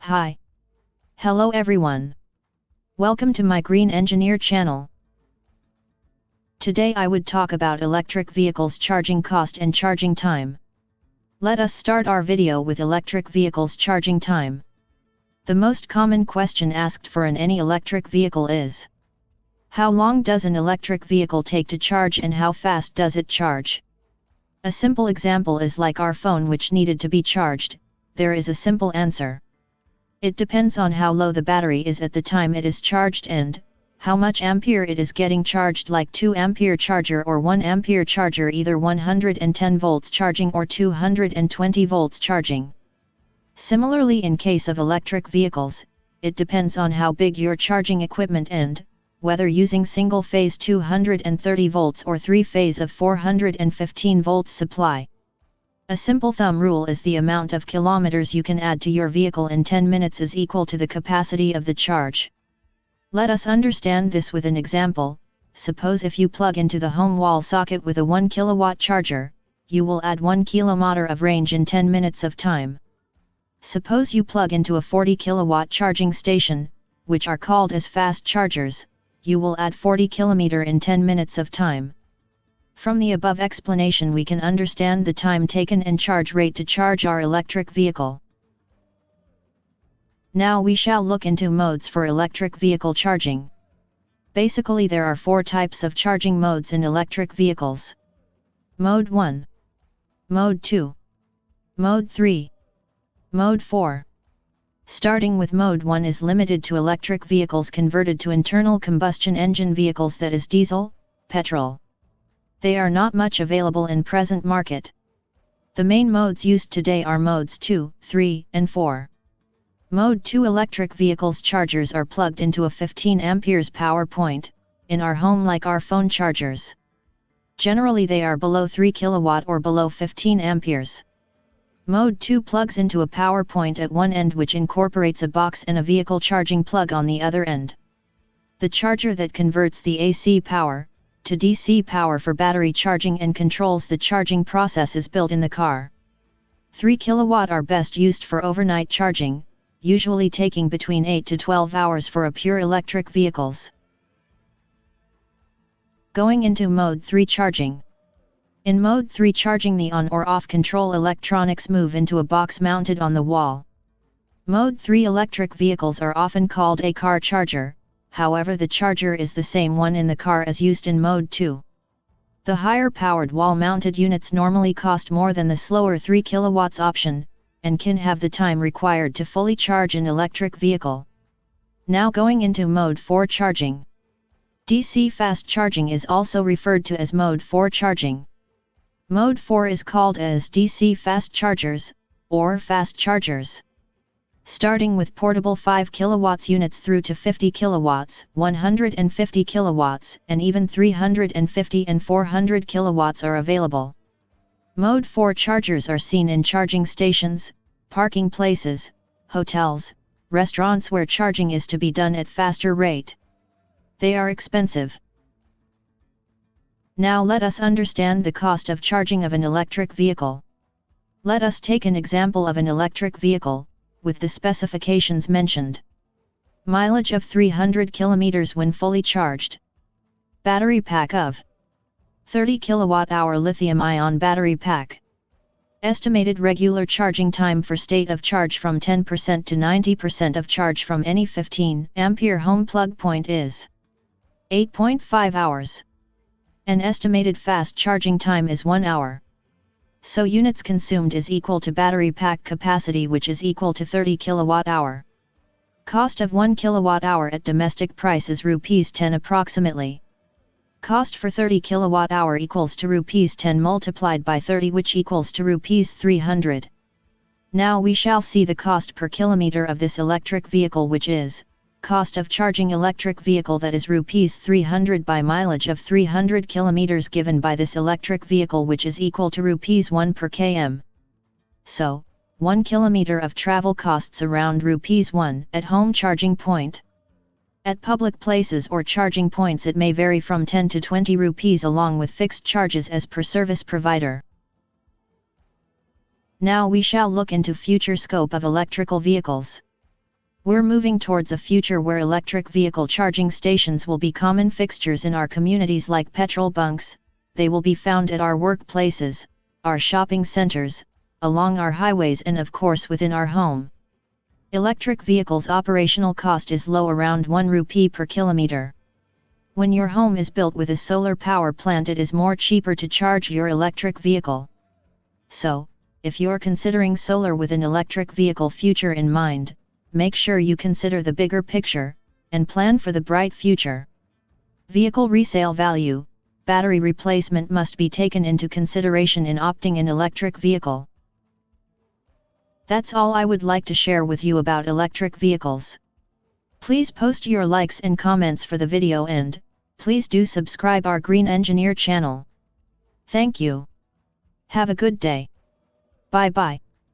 Hi. Hello everyone. Welcome to my Green Engineer channel. Today I would talk about electric vehicles charging cost and charging time. Let us start our video with electric vehicles charging time. The most common question asked for in any electric vehicle is: how long does an electric vehicle take to charge and how fast does it charge? A simple example is like our phone which needed to be charged. There is a simple answer. It depends on how low the battery is at the time it is charged and how much ampere it is getting charged, like 2 ampere charger or 1 ampere charger, either 110 volts charging or 220 volts charging. Similarly, in case of electric vehicles, it depends on how big your charging equipment and whether using single phase 230 volts or 3 phase of 415 volts supply. A simple thumb rule is the amount of kilometers you can add to your vehicle in 10 minutes is equal to the capacity of the charge. Let us understand this with an example. Suppose if you plug into the home wall socket with a 1 kilowatt charger, you will add 1 kilometer of range in 10 minutes of time. Suppose you plug into a 40 kilowatt charging station, which are called as fast chargers, you will add 40 kilometer in 10 minutes of time. From the above explanation we can understand the time taken and charge rate to charge our electric vehicle. Now we shall look into modes for electric vehicle charging. Basically there are 4 types of charging modes in electric vehicles. Mode 1, Mode 2, Mode 3, Mode 4. Starting with Mode 1 is limited to electric vehicles converted to internal combustion engine vehicles, that is diesel, petrol. They are not much available in present market. The main modes used today are modes 2, 3, and 4. Mode 2 electric vehicles chargers are plugged into a 15 amperes power point, in our home like our phone chargers. Generally they are below 3 kilowatt or below 15 amperes. Mode 2 plugs into a power point at one end which incorporates a box and a vehicle charging plug on the other end. The charger that converts the AC power to DC power for battery charging and controls the charging process is built in the car. 3 kilowatt are best used for overnight charging, usually taking between 8 to 12 hours for a pure electric vehicles. Going into Mode 3 charging. In Mode 3 charging, the on or off control electronics move into a box mounted on the wall. Mode 3 electric vehicles are often called a car charger. However, the charger is the same one in the car as used in Mode 2. The higher powered wall-mounted units normally cost more than the slower 3 kW option, and can have the time required to fully charge an electric vehicle. Now going into Mode 4 charging. DC fast charging is also referred to as Mode 4 charging. Mode 4 is called as DC fast chargers, or fast chargers. Starting with portable 5 kilowatts units through to 50 kilowatts, 150 kilowatts, and even 350 and 400 kilowatts are available. Mode 4 chargers are seen in charging stations, parking places, hotels, restaurants where charging is to be done at faster rate. They are expensive. Now let us understand the cost of charging of an electric vehicle. Let us take an example of an electric vehicle, with the specifications mentioned. Mileage of 300 kilometers when fully charged. Battery pack of 30 kWh lithium-ion battery pack. Estimated regular charging time for state of charge from 10% to 90% of charge from any 15 ampere home plug point is 8.5 hours. An estimated fast charging time is 1 hour. So units consumed is equal to battery pack capacity, which is equal to 30 kWh. Cost of 1 kWh at domestic price is Rs 10 approximately. Cost for 30 kWh equals to Rs 10 multiplied by 30, which equals to Rs 300. Now we shall see the cost per kilometer of this electric vehicle, which is cost of charging electric vehicle, that is Rs 300 by mileage of 300 kilometers given by this electric vehicle, which is equal to Rs 1 per km. So, 1 kilometer of travel costs around Rs 1 at home charging point. At public places or charging points it may vary from 10 to 20 rupees along with fixed charges as per service provider. Now we shall look into future scope of electrical vehicles. We're moving towards a future where electric vehicle charging stations will be common fixtures in our communities like petrol bunks. They will be found at our workplaces, our shopping centers, along our highways and of course within our home. Electric vehicles' operational cost is low, around 1 rupee per kilometer. When your home is built with a solar power plant, it is more cheaper to charge your electric vehicle. So, if you're considering solar with an electric vehicle future in mind, make sure you consider the bigger picture, and plan for the bright future. Vehicle resale value, battery replacement must be taken into consideration in opting an electric vehicle. That's all I would like to share with you about electric vehicles. Please post your likes and comments for the video, and please do subscribe our Green Engineer channel. Thank you. Have a good day. Bye bye.